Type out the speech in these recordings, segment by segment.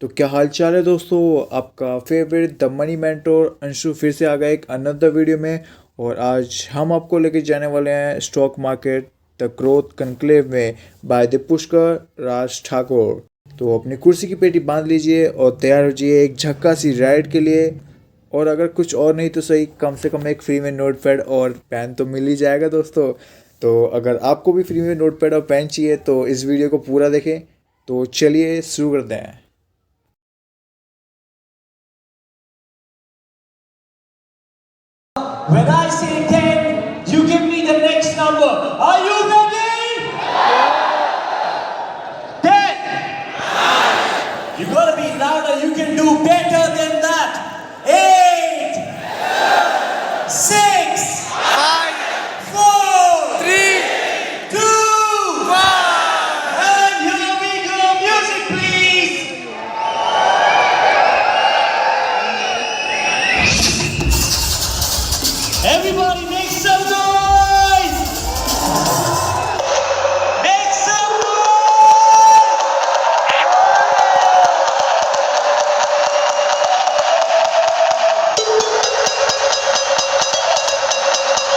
तो क्या हाल चाल है दोस्तों। आपका favourite the money mentor Anshu फिर से आ गया एक अनदर वीडियो में। और आज हम आपको लेके जाने वाले हैं stock market the growth conclave में बाय द पुष्कर राज ठाकुर। तो अपनी कुर्सी की पेटी बांध लीजिए और तैयार हो जाइए एक झक्का सी राइड के लिए। और अगर कुछ और नहीं तो सही, कम से कम एक फ्री में नोट पैड और पेन तो मिल ही जाएगा दोस्तों। तो अगर आपको भी फ्री में नोट पैड और पेन चाहिए तो इस वीडियो को पूरा देखें। तो चलिए शुरू करते हैं। When I say 10, you give me the next number. Are you ready? 10. You gotta be louder. You can do better than that. 8, 6, 4, 3, 2, 1. And here we go. Music, please. Everybody make some noise! Make some noise!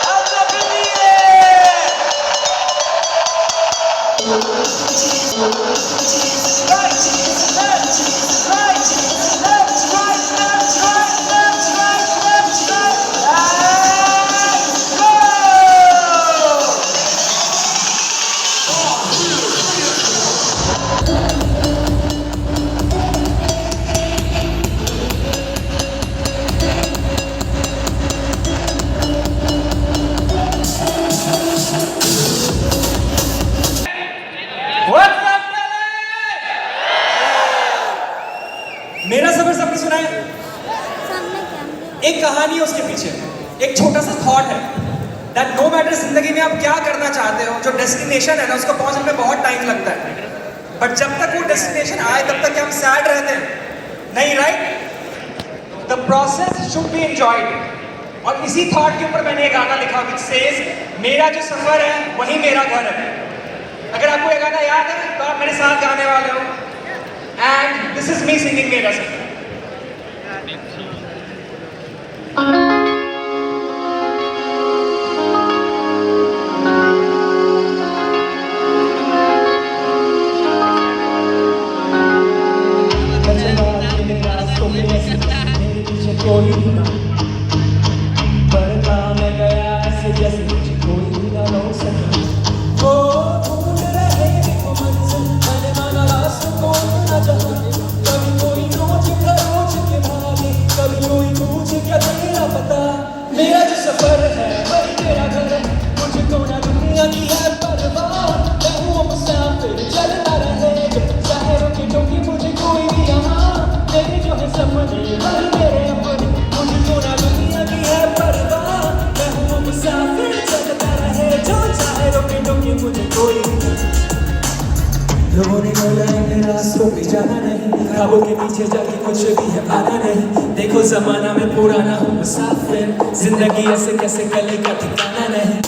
Hands up in the air! Right, left, right, left, right, left, right, left, right, left, right, and go! What's up, Delhi? मेरा सफर सबने सुना है? एक कहानी है उसके पीछे, एक छोटा सा थॉट है that no matter जिंदगी में आप क्या करना चाहते हो, जो डेस्टिनेशन है ना उसको पहुंचने में बहुत टाइम लगता है, बट जब तक वो डेस्टिनेशन आए तब तक हम सैड रहते हैं नहीं, right? The process should be enjoyed. और इसी थॉट के ऊपर मैंने एक गाना लिखा which says मेरा जो सफर है वही मेरा घर है। अगर आपको ये गाना याद है तो आप मेरे साथ गाने वाले हो। And this is me singing मेरा सफर। कोई ना बढ़ता मैं गया ऐसे जैसे मुझे कोई भी ना रोक सके। वो ढूंढ रहे देखो मंजिल, मैंने माना रास्ते को ना जाने। कभी कोई रोज के भागे, कभी कोई पूछे क्या तेरा पता। मेरा जो सफर है वही मेरा घर है, मुझको ना दुनिया की है परवाह। मैं हूँ मुसाफिर चलता रहे, ज़ाहिरों की टोकी मुझे कोई भी यहाँ। मेरे जो है सपने वही मेरे अपने, मुझको ना दुनिया की है परवाह। मैं हूँ मुसाफिर चलता रहे, जो ज़ाहिरों की टोकी मुझे कोई भी। लोगों ने बोला है रास्तों पे जाना नहीं, ख्वाबों के पीछे जाके कुछ भी है पाना नहीं। देखो जमाना में पुराना हूँ मुसाफिर, जिंदगी ऐसे कैसे गले का ठिकाना नहीं।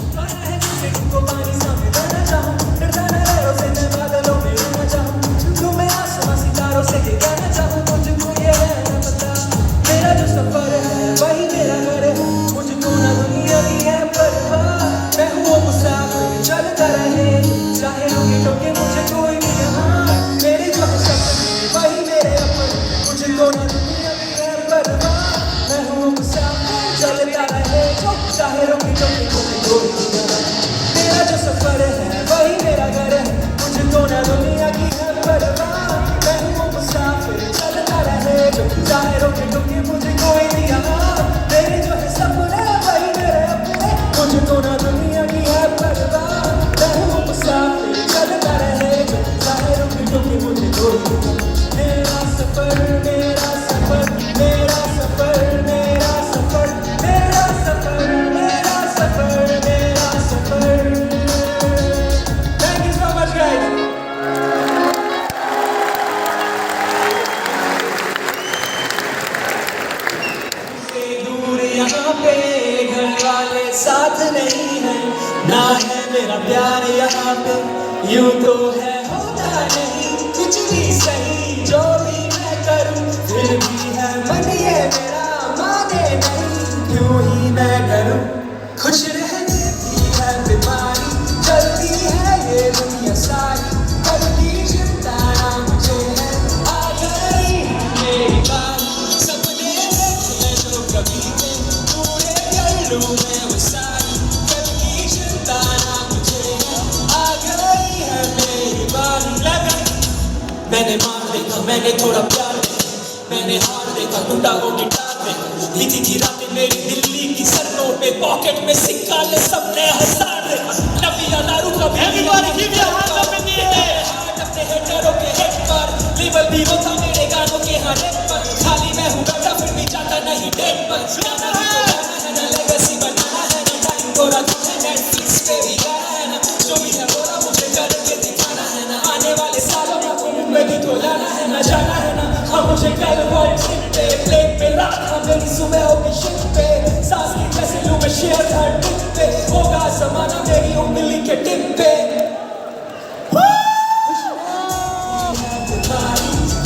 मेरा जो सफर है वही मेरा घर है, मुझको ना दुनिया की है परवाह। मैं हूँ मुसाफिर चलता रहे, ज़ाहिरों की टोकी मुझे कोई भी यहाँ। मेरे जो है सपने वही मेरे अपने, मुझको ना दुनिया की है परवाह। मैं हूँ मुसाफिर चलता रहे, ज़ाहिरों की टोकी मुझे कोई भी यहाँ। मेरा सफर मेरा सफर मेरा सफर मेरा सफर मेरा सफर मेरा सफर मेरा सफर। Thank you so much, guys. से दूर यहाँ पे घर वाले साथ नहीं है, ना है मेरा प्यार यहाँ पे यूं तो है होता नहीं। कुछ भी सही जो भी मैं मैंने थोड़ा प्यार देखा, मैंने हार देखा, टूटा वो गिटार देखा। बीती थी रातें मेरी दिल्ली की सड़कों पे, पॉकेट में सिक्का ले सबने हजार देखा। नबिया दारू का Everybody give your hands up in the air. अपने हेटरों के हेड पर, लेवल भी वो था मेरे गानों के हर एक पर। खाली मैं हूँ बैठा फिर भी जाता नहीं डेट पर। गाना भी तो गाना है ना, लेगेसी बनाना है ना, टाइम को रखना है नेटफ्लिक्स पे भी गाना है ना। जो भी है बोला मुझे करके दिखाना है ना, आने वाले सालों में मुंबई भी तो लाना है ना, जाना है ना। हाँ मुझे कल वर्ल्ड ट्रिप पे, प्लेन पे रात था मेरी सुबह होगी शिप पे। सांस की जैसे लूँ मैं शेयर हर टिप पे, होगा ज़माना मेरी उंगली के टिप पे।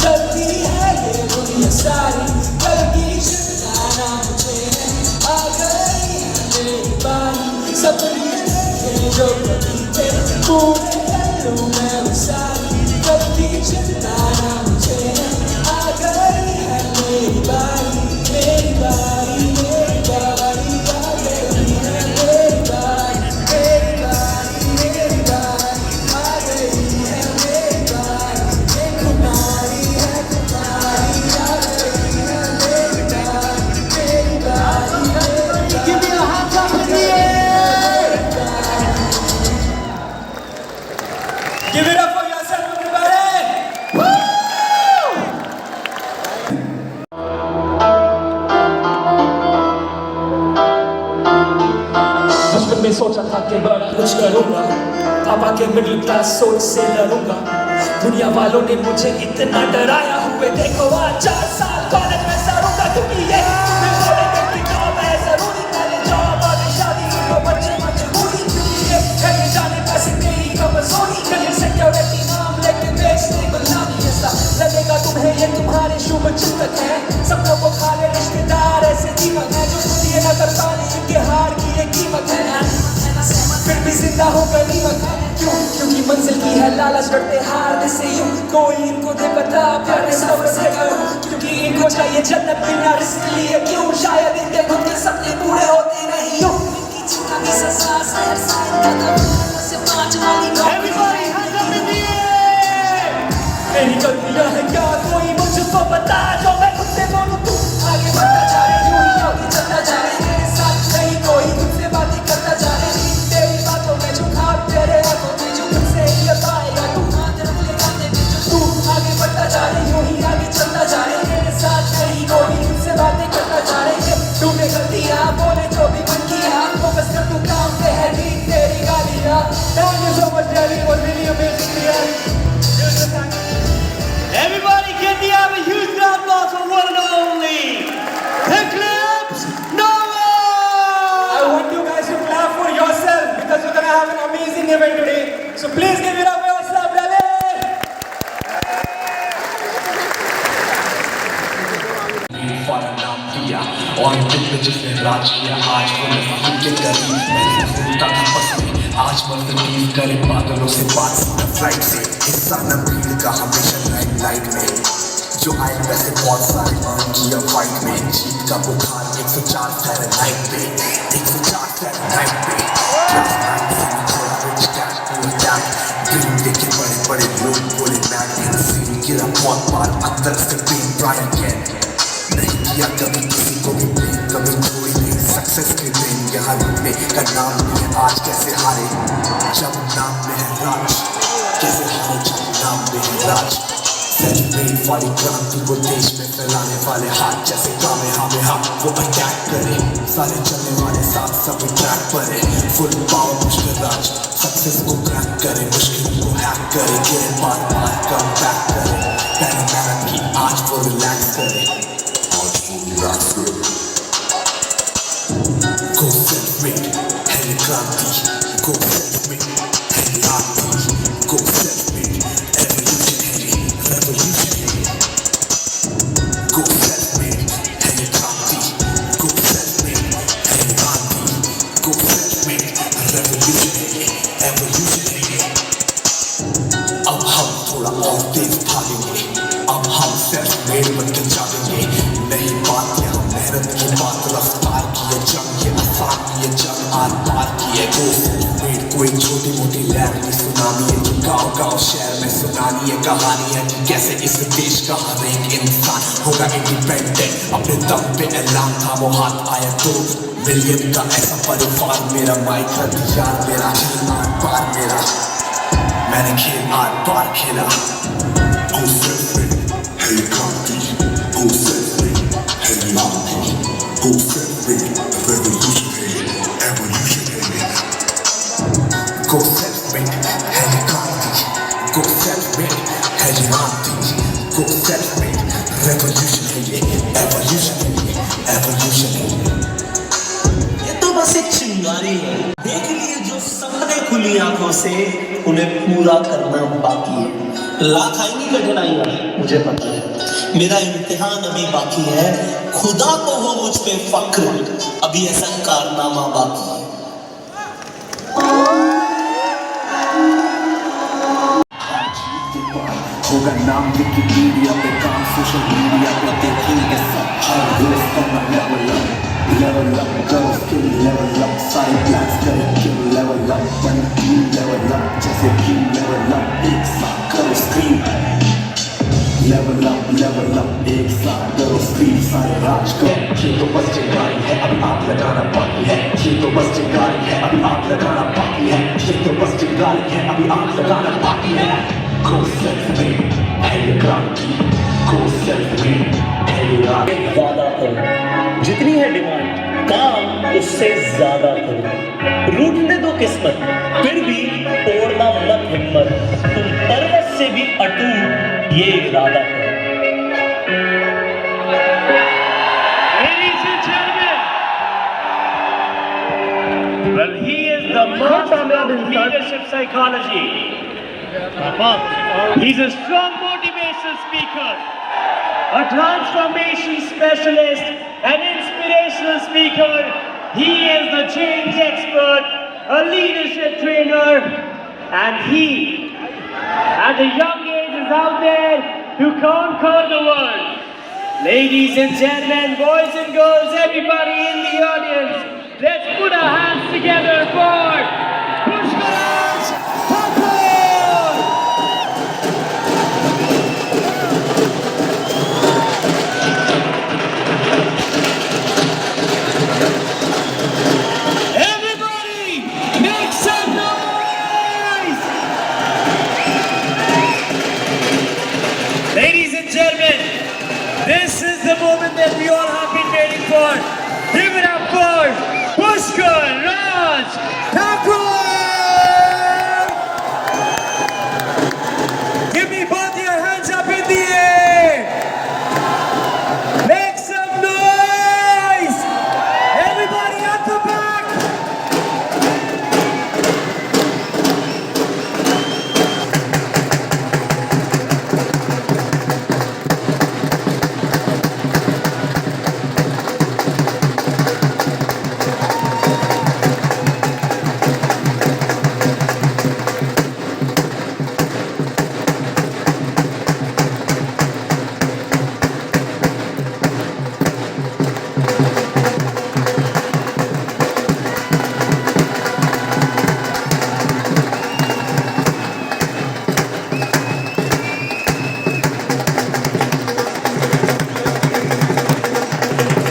चलती है ये दुनिया सारी, कल की चिंता मुझे है, आ गई है मेरी बारी। सपने देखे जो कभी थे, पूरे कर लूँ मैं वो सारी, कल की चिंता मुझे है, आ गई है मेरी बारी। मेरी बारी, मेरी बारी, आ गई है मेरी बारी। मेरी बारी, मेरी बारी, आ गई है मेरी बारी। ये कुमारी है कुमारी, आ गई है मेरी बारी। मेरी बारी, मेरी बारी, Give me your hands up in the air. Give it up for yourself, everybody! बचपन में सोचा था कि बड़ा कुछ करूंगा, पापा के मिडिल क्लास सोच से लड़ूंगा। दुनिया वालों ने मुझे इतना डराया हुए, देखो आज 4 साल कॉलेज में सरूंगा, क्योंकि ये मैं बोलेंगे कि जॉब है जरूरी, पहले जॉब और शादी को बच्चे मजबूरी, क्योंकि ये है कि जाने पैसे मेरी कमजोरी। करियर सिक्योरिटी नाम लेके बेचने गुलामी, ऐसा लगेगा तुम्हें ये तुम्हारे शुभ चिंतक है। सबको वो खा ले रिश्तेदार ऐसे दीपक है, जो ये न कर पाने इनके हार की ये कीमत है। फिर भी जिंदा हो गनीमत है, क्यों? क्योंकि मंजिल की है लालच, डरते हारने से यूं। कोई इनको दे बता प्यार सब्र से करूं, क्योंकि इनको चाहिए जन्नत बिना रिस्क लिए। क्यों? शायद इनके खुद के सपने पूरे होते नहीं यूं। इनकी चिंता की सजा शहर साइन का दम से 5 वाली Everybody hands up in the air. मेरी गलतियां है क्या कोई मुझको बता, जो मैं खुद से बोलूं तू आगे बढ़ता जा रहे, यूं ही आगे चलता जा रहे। मेरे साथ नहीं कोई तुझसे बातें करता जा रहे, तेरी बातों में जो खाब तेरे हाथों में जो खुद से ही पाएगा तू। हाथ रख ले कांधे पे जो तू आगे बढ़ता जा रहे, यूं ही आगे चलता जा रहे। मेरे साथ नहीं कोई तुझसे बातें करता जा रहे, तूने गलतियां बोले जो भी मन किया, फोकस कर तू काम पे है ठीक तेरी गालियां। Thank you so much Delhi, it was really amazing to hear. Everybody can we have a huge round of applause for one and only Eclipse Nova. I want you guys to clap for yourself because we're gonna have an amazing event today. So please give it up for yourself, Delhi. फौरन नाम किया और दिल में जिसने राज किया, आज वो नफी के करीब मैंने घूमता था बस में, आज मर्तबील करे बादलों से बात फ्लाइट से। हिस्सा न भीड़ का हमेशा लाइट में, जो आए वैसे बहुत सारे अर्न किया फाइट में। जीत का बुखार 104 फ़ारेनहाइट पे, 104 फ़ारेनहाइट पे। क्लास 9 से थोड़ा रिच कैश पूरा टैप, ड्रीम देखे बड़े बड़े लोग बोले मैं सीन गिरा बहुत बार, अब तक से पेन ब्रायन कैन नहीं किया कभी किसी को भी प्रेम, कभी कोई नहीं सक्सेस के दिन यहाँ रुकने का नाम नहीं है। आज कैसे हारे जब नाम में है राज, कैसे हारे जब नाम में है राज। सेलिब्रेट वाली क्रांति को देश में फैलाने वाले हाथ जैसे कामेहामेहा वो अटैक करे, सारे चलने वाले साथ सभी ट्रैक पर है। फुल पावर मुश्किल राज सक्सेस को क्रैक करे, मुश्किल को हैक करे, गिरे बार बार कम बैक करे। पहले मेहनत की आज वो रिलैक्स करे, go celebrate, है क्रांति, go celebrate, है आरती, go celebrate, evolutionary, revolutionary, go celebrate, है क्रांति, go celebrate, है आरती, go celebrate, revolutionary, evolutionary। अब हम थोड़ा और तेज भागेंगे, अब हम सेल्फ मेड बनकर जागेंगे। नहीं बात यहाँ मेहनत की बात, रफ्तार की ये जंग, ये आसान की ये जंग, आर पार की ये गो सेलिब्रेट। कोई छोटी मोटी लैंड की सुनामी है जो गाँव गांव शहर में सुनानी ये कहानी है कि कैसे इस देश का हर एक इंसान होगा इंडिपेंडेंट। अपने दम पे ऐलान था वो हाथ आया तो मिलियन का ऐसा परिवार मेरा माइक हथियार मेरा खेल आर पार मेरा मैंने खेल आर पार खेला। Go self-made, hey Kanti. Go self-made, hey Lanti. Go self-made, revolutionary, evolutionary. Go self-made, hey Kanti. Go self-made, hey Lanti. Go self-made, revolutionary, evolutionary, evolutionary. ये तो बस एक चिंगारी है। देख लिए जो सपने खुली आंखों से उन्हें पूरा करना बाकी है। लाख आएंगी कठिनाइयां मुझे पता है, मेरा इम्तिहान अभी बाकी है। खुदा को हो मुझ पे फक्र, अभी ऐसा कारनामा बाकी है। होगा नाम विकिपीडिया पे काम सोशल मीडिया पे देखेंगे सब हर रोज करना लेवल अप करो स्किल लेवल अप सारे प्लान्स करें किल लेवल अप बन टीम लेवल अप जैसे टीम लेवल अप एक साथ करो स्क्रीन लेवल अप एक साथ करो स्क्रीन सारे राज करो। ये तो बस चिंगारी है अभी आग लगाना बाकी है। ये तो बस चिंगारी है अभी आग लगाना बाकी है। ये तो बस चिंगारी है अभी आग लगाना बाकी है। Go self-made, hey क्रांति। Go self-made, hey राग। वादा करो, जितनी है डिमांड काम उससे ज्यादा करो। रूठने दो किस्मत फिर भी तोड़ना मत हिम्मत। तुम पर्वत से भी अटूट ये इरादा करो। Ladies and gentlemen, well, he is the master of leadership psychology. He's a strong motivational speaker, a transformation specialist, an inspirational speaker. He is the change expert, a leadership trainer, and he, at a young age, is out there to conquer the world. Ladies and gentlemen, boys and girls, everybody in the audience, let's put our hands together for Pushkaraj Thakur! Everybody, make some noise! Ladies and gentlemen, this is the moment that we all have been waiting for. Give it up for Pushkaraj Thakur! Give me both your hands up in the air! Make some noise! Everybody at the back!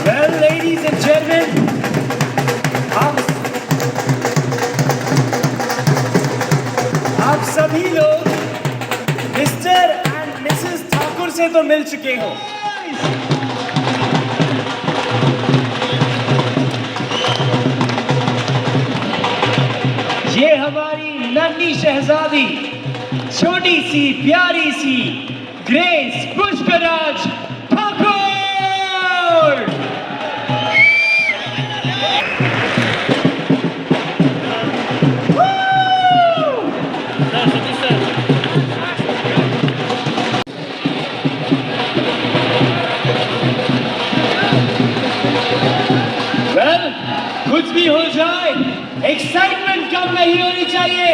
Well, ladies and gentlemen, आप सभी लोग mister and Mrs Thakur से तो मिल चुके हो। ये हमारी नन्ही शहजादी, छोटी सी प्यारी सी ग्रेस पुष्कराज ठाकुर। Well, कुछ भी हो जाए, एक्साइटमेंट कम नहीं होनी चाहिए।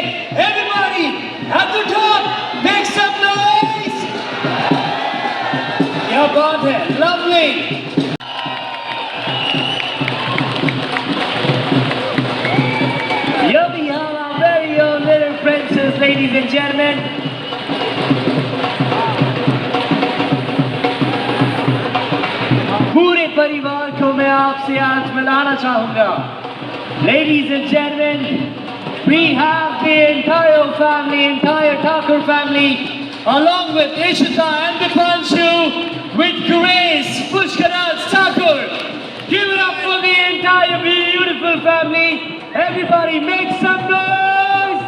Everybody at the top, make some noise! क्या बात है, lovely! Here we have our very own little princess, ladies and gentlemen. परिवार को मैं आपसे आज मिलाना चाहूंगा. Ladies and gentlemen, we have the entire family, entire Thakur family, along with Ishita and Dipanshu, with Grace Pushkaraj Thakur. Give it up for the entire beautiful family. Everybody make some noise.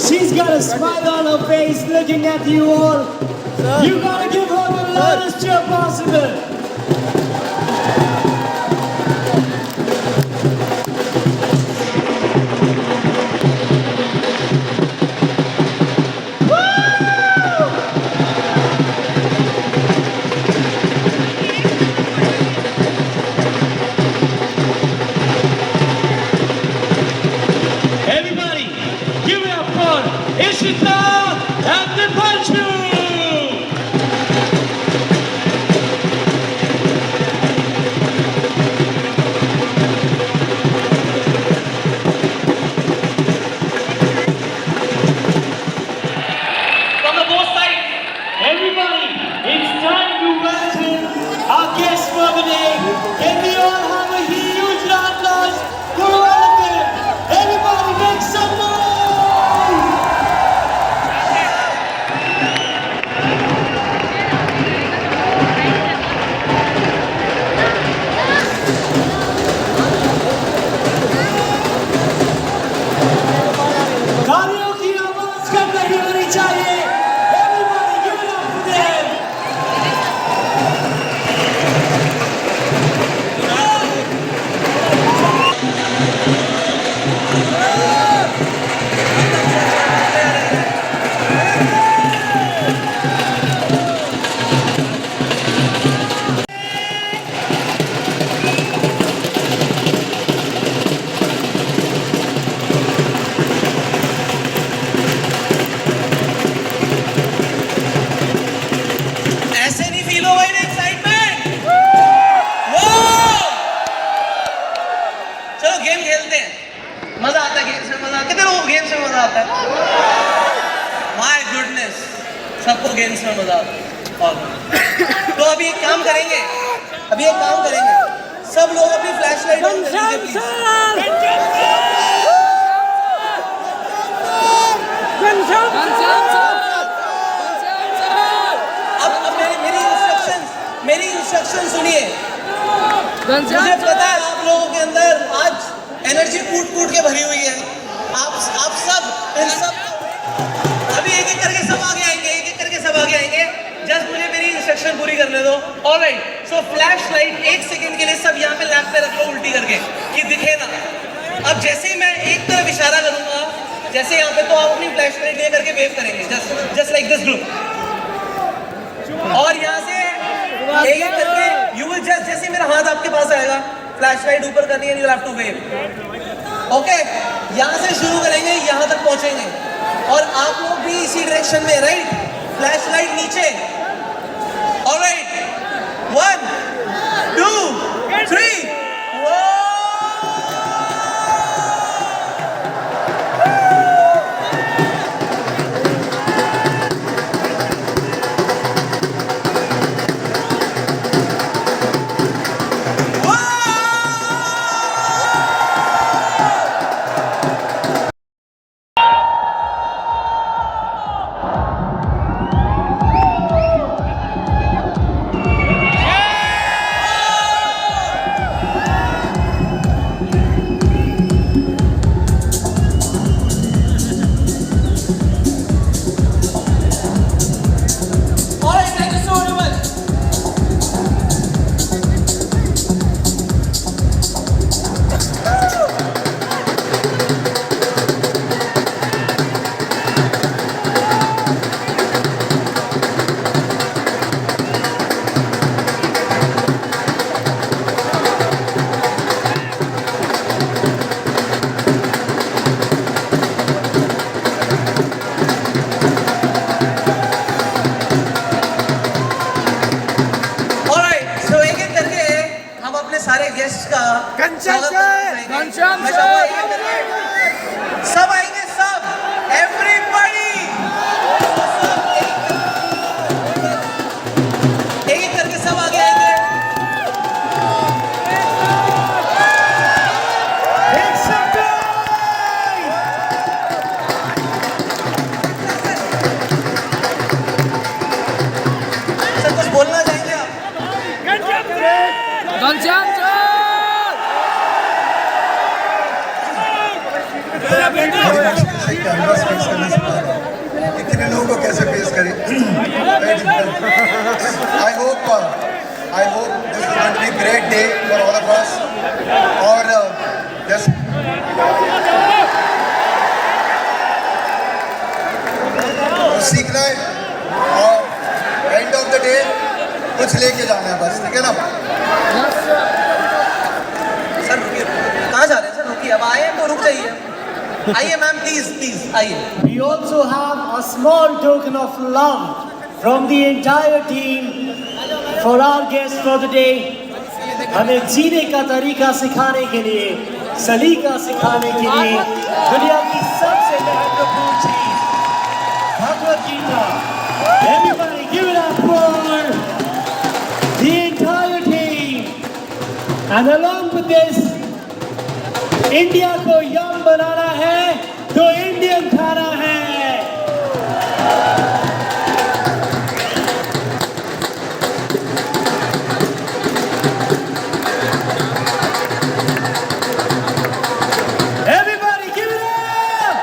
She's got a smile on her face looking at you all. You gotta give her the loudest cheer possible. Everybody, give it up for Ishita and Dipanshu! From the both sides, everybody, it's time to welcome our guests for the day. Can we all have a huge round of applause for all of them? Everybody make some noise! तालियों की आवाज कब नहीं होनी चाहिए? Everybody give it up for them! ऐसे नहीं feel होगा इन एक्साइटमेंट. चलो गेम खेलते हैं. मजा आता है गेम्स में. मजा कितने लोगों को गेम्स में मजा आता है? माय गुडनेस, सबको गेम्स में मजा आता है. और तो अभी एक काम करेंगे. सब लोग अपनी फ्लैश लाइट ऑन कर लीजिए अब मेरी इंस्ट्रक्शन सुनिए. मुझे पता है आप लोगों के अंदर आज एनर्जी कूट के भरी हुई है. आप सब इन सब अभी एक एक करके सब आगे आएंगे. जस्ट मुझे मेरी इंस्ट्रक्शन पूरी करने दो. ऑलराइट, सो फ्लैश लाइट 1 सेकंड के लिए सब यहाँ पे लैप पे रख लो उल्टी करके कि दिखे ना. अब जैसे ही मैं एक तरफ इशारा करूंगा, जैसे यहाँ पे, तो आप अपनी फ्लैश लाइट ले करके वेव करेंगे जस्ट लाइक दिस ग्रुप. और यहाँ से एक एक करके यू विल जस्ट, जैसे मेरा हाथ आपके पास आएगा, फ्लैश लाइट ऊपर करनी है, you have to wave. Okay, यहाँ से शुरू करेंगे, यहाँ तक पहुंचेंगे. और आप लोग भी इसी डायरेक्शन में, राइट? फ्लैश लाइट नीचे. ऑलराइट, 1 2 3. सब आएंगे, सब, everybody. I hope this is going to be a great day for all of us. और just सीखना है और एंड ऑफ द डे कुछ लेके जाना है बस, ठीक है ना? सर रुकिए, कहाँ जा रहे हैं सर? रुकिए, अब आए तो रुक जाइए। आइए मैम, प्लीज प्लीज आइए। We also have a small token of love from the entire team for our guest for the day. हमें जीने का तरीका सिखाने के लिए, सलीका सिखाने के लिए, दुनिया की सबसे महत्वपूर्ण चीज Bhagavad Gita. Everybody give it up for the entire team. And along with this, India को यम बनाना है तो इंडियन खाना है। Everybody give it up!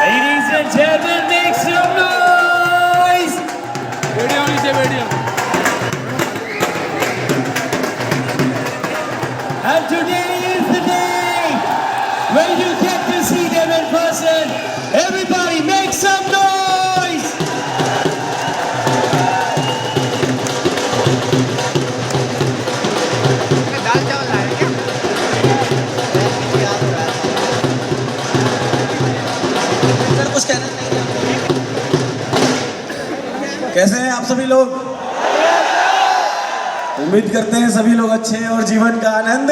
Ladies and gentlemen, make some noise! And today is the day when you get to see them in person. Everybody make some noise! Sir कुछ कहना चाहिए? कैसे हैं आप सभी लोग? उम्मीद करते हैं सभी लोग अच्छे हैं और जीवन का आनंद।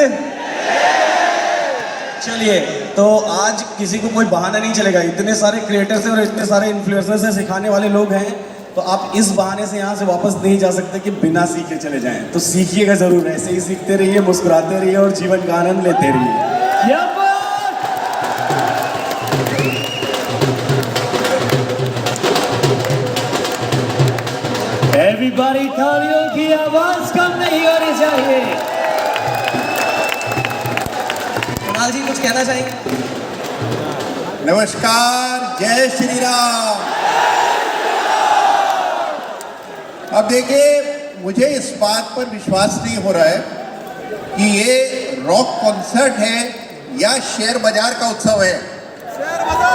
चलिए, तो आज किसी को कोई बहाना नहीं चलेगा। इतने सारे क्रिएटर्स हैं और इतने सारे इन्फ्लुएंसर्स हैं, सिखाने वाले लोग हैं, तो आप इस बहाने से यहाँ से वापस नहीं जा सकते कि बिना सीखे चले जाएं। तो सीखिएगा जरूर, ऐसे ही सीखते रहिए, मुस्कुराते रहिए और जीवन का आनंद लेते रहिए। क्या बात! Everybody तालियों की आवाज कम नहीं होनी चाहिए। कुणाल जी कुछ कहना चाहेंगे? नमस्कार, जय श्री राम। अब देखिए, मुझे इस बात पर विश्वास नहीं हो रहा है कि ये रॉक कॉन्सर्ट है या शेयर बाजार का उत्सव है।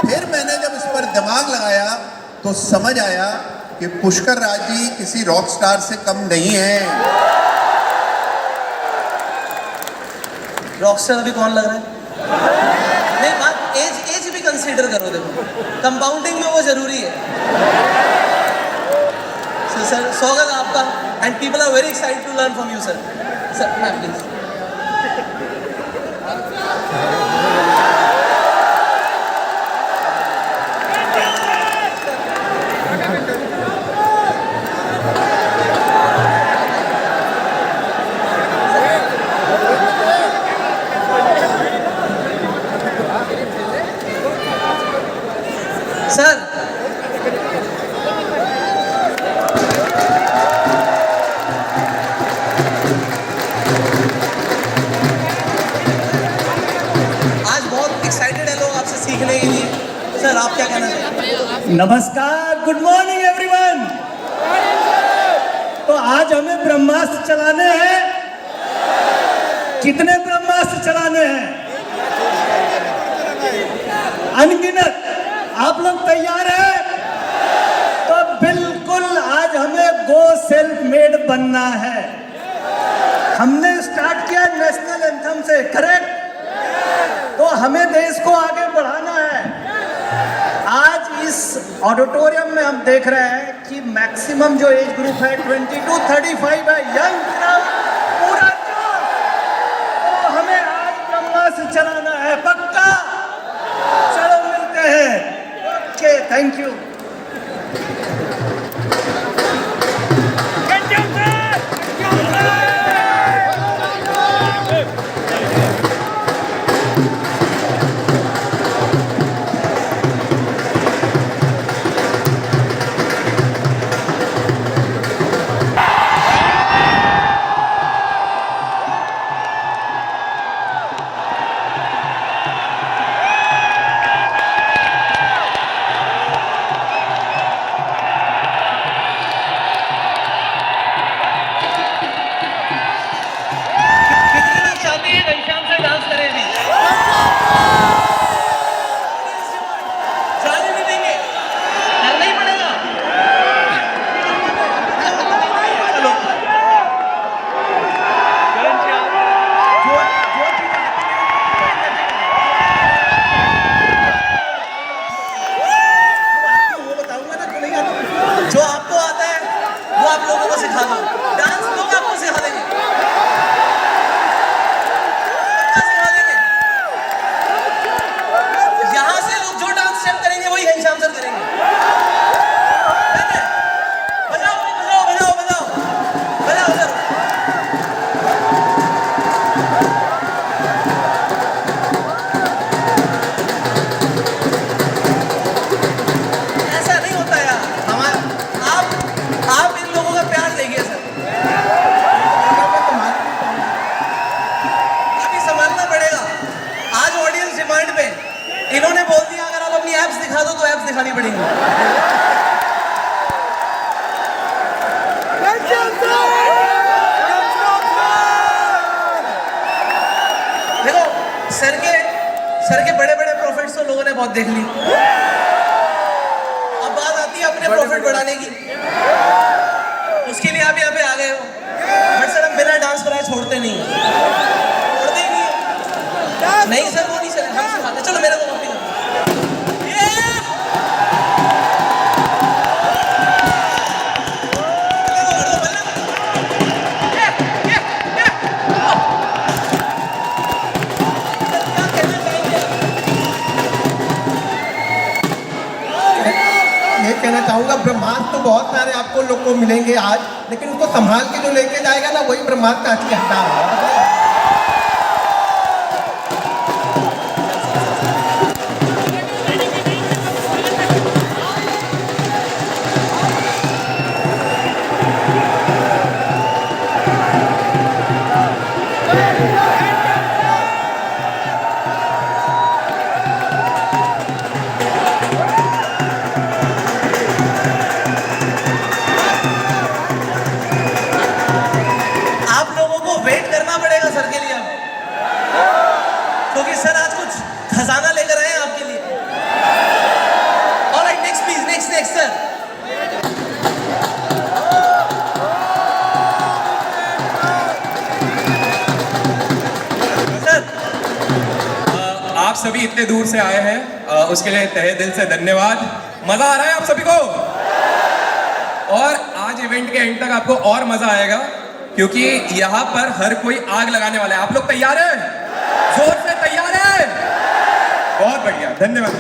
फिर मैंने जब इस पर दिमाग लगाया तो समझ आया कि पुष्कर राज जी किसी रॉक स्टार से कम नहीं है। रॉकस्टार अभी कौन लग रहा है? नहीं, बात एज भी कंसीडर करो। देखो, कंपाउंडिंग में वो जरूरी है। सर स्वागत है आपका, and people are very excited to learn from you sir. Sir ma'am please. Sir आज बहुत एक्साइटेड है लोग आपसे सीखने के लिए। सर आप क्या कहना चाहेंगे? नमस्कार, गुड मॉर्निंग एवरीवन। तो आज हमें ब्रह्मास्त्र चलाने हैं। कितने ब्रह्मास्त्र चलाने हैं? अनगिनत। आप लोग तैयार हैं? तो बिल्कुल आज हमें गो सेल्फ मेड बनना है। हमने स्टार्ट किया नेशनल एंथम से, करेक्ट? तो हमें देश को आगे बढ़ाना है। आज इस ऑडिटोरियम में हम देख रहे हैं कि मैक्सिमम जो एज ग्रुप है 20 to 35 है, यंग पूरा जोश। तो हमें आज ब्रह्मास्त्र चलाना है, पक्का? चलो मिलते हैं। Okay, thank you. देखो सर के बड़े बड़े प्रॉफिट्स तो लोगों ने बहुत देख ली, अब बात आती है अपने प्रॉफिट बढ़ाने की। उसके लिए आप यहाँ पे आ गए हो, बट सर हम बिना डांस कराए छोड़ते नहीं हैं। छोड़ते ही नहीं हैं। नहीं सर वो नहीं सर, हम सिखाते। चलो मेरे को कॉपी करो। ये कहना चाहूंगा, ब्रह्मास्त्र तो बहुत सारे आपको लोग को मिलेंगे आज, लेकिन उसको संभाल के जो लेके जाएगा ना, वही ब्रह्मास्त्र का असली हकदार है। आप लोगों को वेट करना पड़ेगा सर के लिए अब, क्योंकि सर आज कुछ खजाना लेकर आए हैं आपके लिए। Alright, next please, next sir. आप सभी इतने दूर से आए हैं, उसके लिए तहे दिल से धन्यवाद। मजा आ रहा है आप सभी को, और आज इवेंट के एंड तक आपको और मजा आएगा, क्योंकि यहाँ पर हर कोई आग लगाने वाला है। आप लोग तैयार हैं? जोर से तैयार हैं? बहुत बढ़िया, धन्यवाद।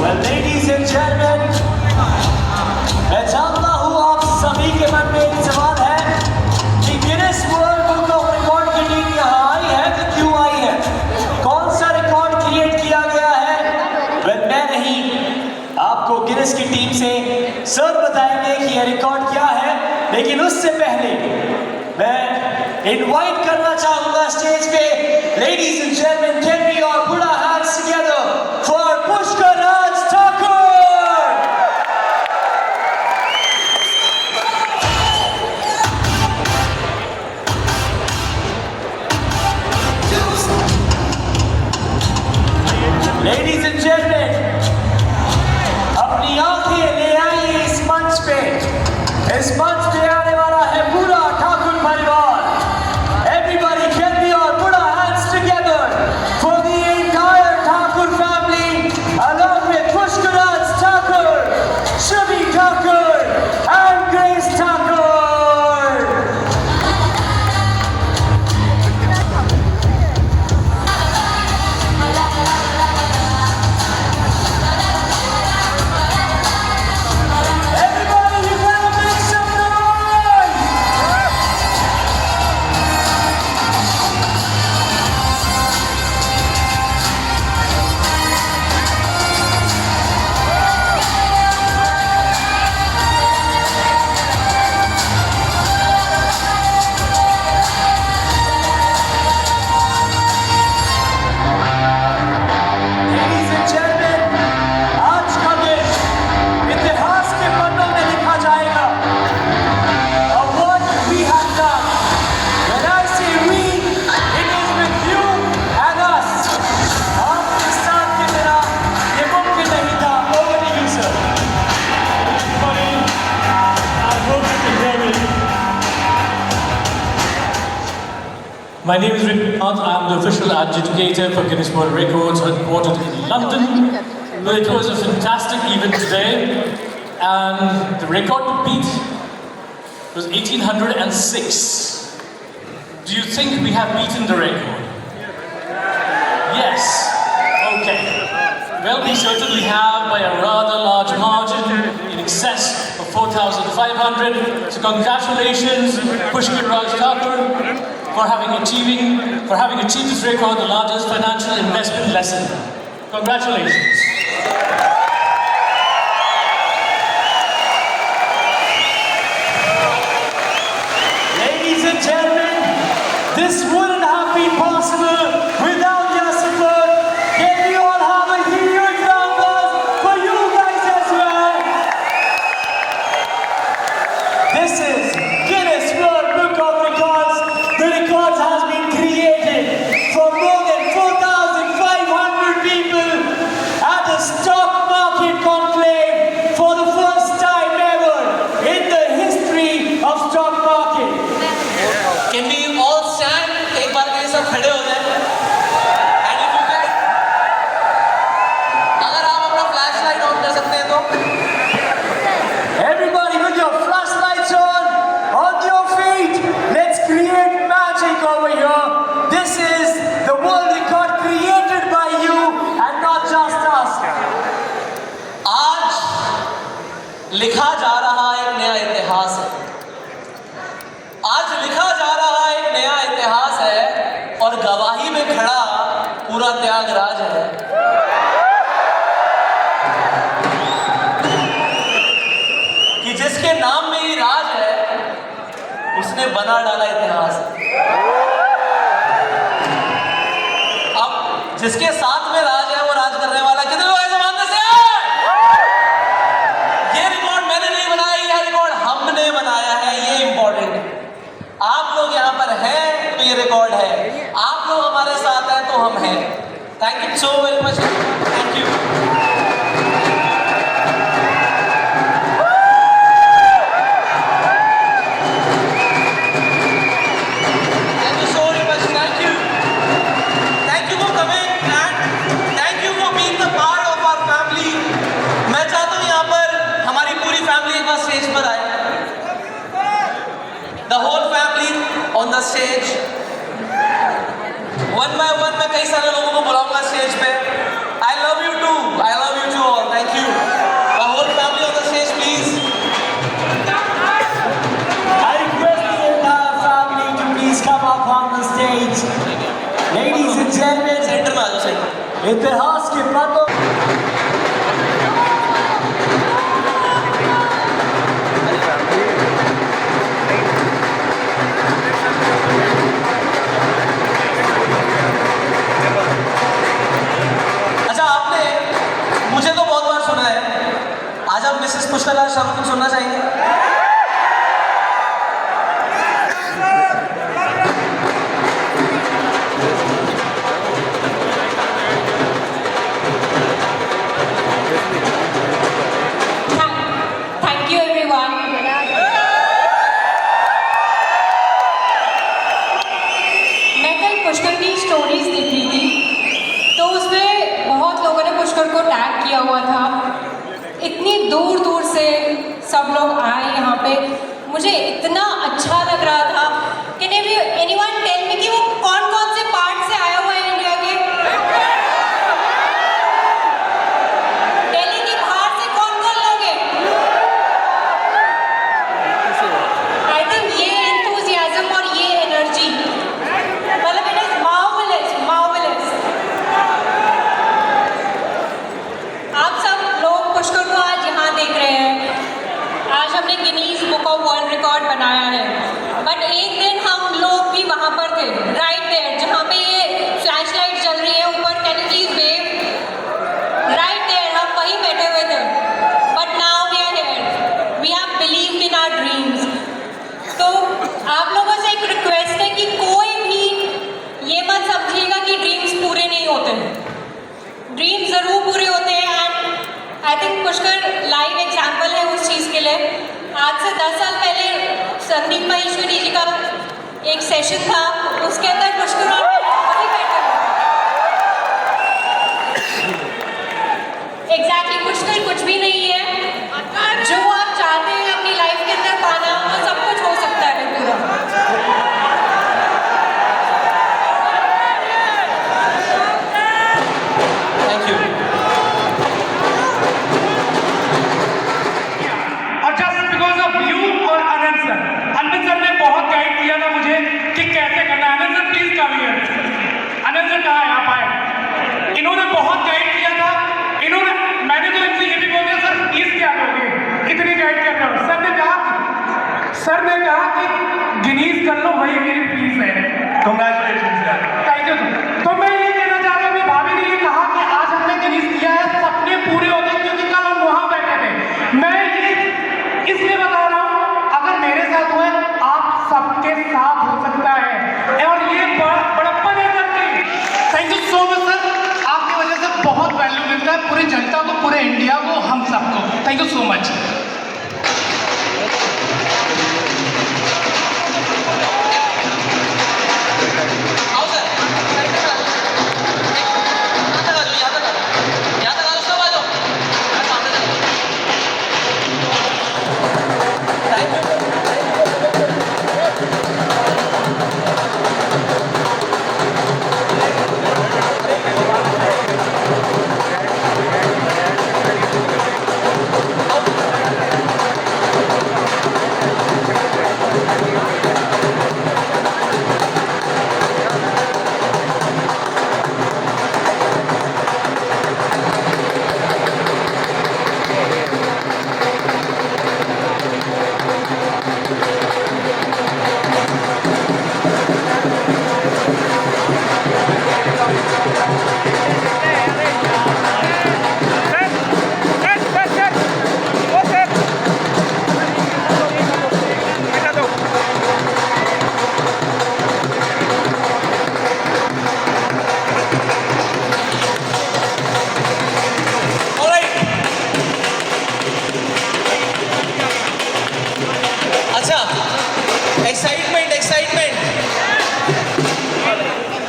Well, ladies and gentlemen, मैं जानता हूँ आप सभी के मन में एक सवाल है कि Guinness world book of record की टीम यहाँ आई है तो क्यों आई है? कौन सा रिकॉर्ड क्रिएट किया गया है? Well, मैं नहीं, आपको गिनेस की टीम से सर बताएंगे कि यह रिकॉर्ड क्या है, लेकिन उससे पहले मैं इनवाइट करना चाहूंगा स्टेज पे, ladies and gentleman, can we all put our hands together for Pushkar Raj Thakur. Ladies and gentleman, अपनी आंखें ले आइए इस मंच पे। इस मंच पे आने वाला है पूरा ठाकुर परिवार। Everybody, can we all put our hands together My name is Rick Nath. I am the official adjudicator for Guinness World Records, headquartered in London. Well, it was a fantastic event today, and the record to beat was 1806. Do you think we have beaten the record? Yes. Okay. Well, we certainly have by a rather large margin, in excess of 4,500. So congratulations, Pushkar Raj Thakur, for having achieved this record, the largest financial investment lesson. Congratulations. Ladies and gentlemen, this wouldn't have been possible without your support. Can we all have a huge round of applause for you guys as well? This is Guinness World Book of Records. The records has been created for more than 4,500 people at a stock market conclave for the first time ever in the history of stock market. Can we all stand? एक बार के लिए सब खड़े हो जाएं। And if you can, अगर आप अपना flashlight on कर सकते हैं तो Everybody with your flashlights on your feet. Let's create magic over here. This is the world record created by you and not just us. आज लिखा जा रहा एक नया इतिहास है। आज लिखा जा रहा एक नया इतिहास है और गवाही में खड़ा पूरा त्यागराज है। कि जिसके नाम में ही राज है, उसने बना डाला इतिहास। अब जिसके साथ में राज है वो राज करने वाला। कितने लोग ऐसे मानते हैं? ये रिकॉर्ड मैंने नहीं बनाया, ये रिकॉर्ड हमने बनाया है। ये इंपॉर्टेंट है। आप लोग यहाँ पर हैं तो ये रिकॉर्ड है, आप लोग हमारे साथ हैं तो हम हैं। Thank you so very much. Thank you. Thank you so very much. Thank you. Thank you for coming and thank you for being the part of our family. मैं चाहता हूँ यहाँ पर हमारी पूरी फैमिली एक बार स्टेज पर आए। The whole family on the stage. One by one मैं कई सारे लोगों को बुलाऊंगा स्टेज पे। I love you too. I love you too all. Thank you. The whole family on the stage, please. I request the entire family to please come up on the stage. Ladies and gentlemen, centre में आ जाओ centre. इतिहास के पन्नों अच्छा, आपने मुझे तो बहुत बार सुना है। आज आप मिसेस पुष्कर राज ठाकुर को सुनना चाहेंगे? Thank you everyone. मैं कल पुष्कर की स्टोरीज देख रही थी, तो उसमें बहुत लोगों ने पुष्कर को टैग किया हुआ था। इतनी दूर दूर से सब लोग आए यहाँ पे, मुझे इतना अच्छा लग रहा था। Can anyone tell me कि वो कौन कौन से पार्ट से आया हुआ है इंडिया के? दिल्ली के बाहर से कौन कौन लोग हैं? I think ये enthusiasm और ये energy, मतलब it is marvelous, marvelous. आप सब लोग पुष्कर को आज यहाँ देख रहे हैं। आज हमने Guinness book of world record बनाया है, बट एक दिन हम लोग भी वहाँ पर थे, राइट देयर, जहाँ पे ये फ्लैश लाइट जल रही है ऊपर। Can you please wave? Right there, हम वहीं बैठे हुए थे। But now we are here, we have believed in our dreams. तो आप लोगों से एक रिक्वेस्ट है कि कोई भी ये मत समझिएगा कि ड्रीम्स पूरे नहीं होते। ड्रीम्स ज़रूर पूरे होते हैं, and I think Pushkar live example है उस चीज़ के लिए। आज से 10 साल पहले संदीप माहेश्वरी जी का एक सेशन था, उसके अंदर कुछ भी नहीं है। जो आप चाहते हैं अपनी लाइफ के अंदर पाना, वो सब कुछ हो सकता है पूरा। Thank you. और जस्ट बिकॉज ऑफ यू और अनंत सर ने बहुत गाइड किया था मुझे कि कैसे करना है। Anant sir please come here. Anant sir कहाँ है? आप आए। इन्होंने बहुत गाइड किया था। मैंने तो इनसे ये भी बोल दिया सर प्लीज क्या लोगे, इतनी गाइड कर रहे हो। सर ने कहा कि गिनीज कर लो, वही मेरी फीस है। Congratulation sir, thank you. तो मैं ये कहना चाह रहा हूँ कि भाभी ने ये कहा कि आज हमने गिनीज किया है, सपने पूरे हो गए क्योंकि कल हम वहाँ बैठे थे। मैं ये इसलिए बता रहा हूँ, अगर मेरे साथ हुए आप सबके साथ हो सकता है, और ये बड़प्पन है करके। Thank you so much sir, आपकी वजह से बहुत वैल्यू मिलता है पूरी जनता को, पूरे इंडिया को, हम सबको। Thank you so much.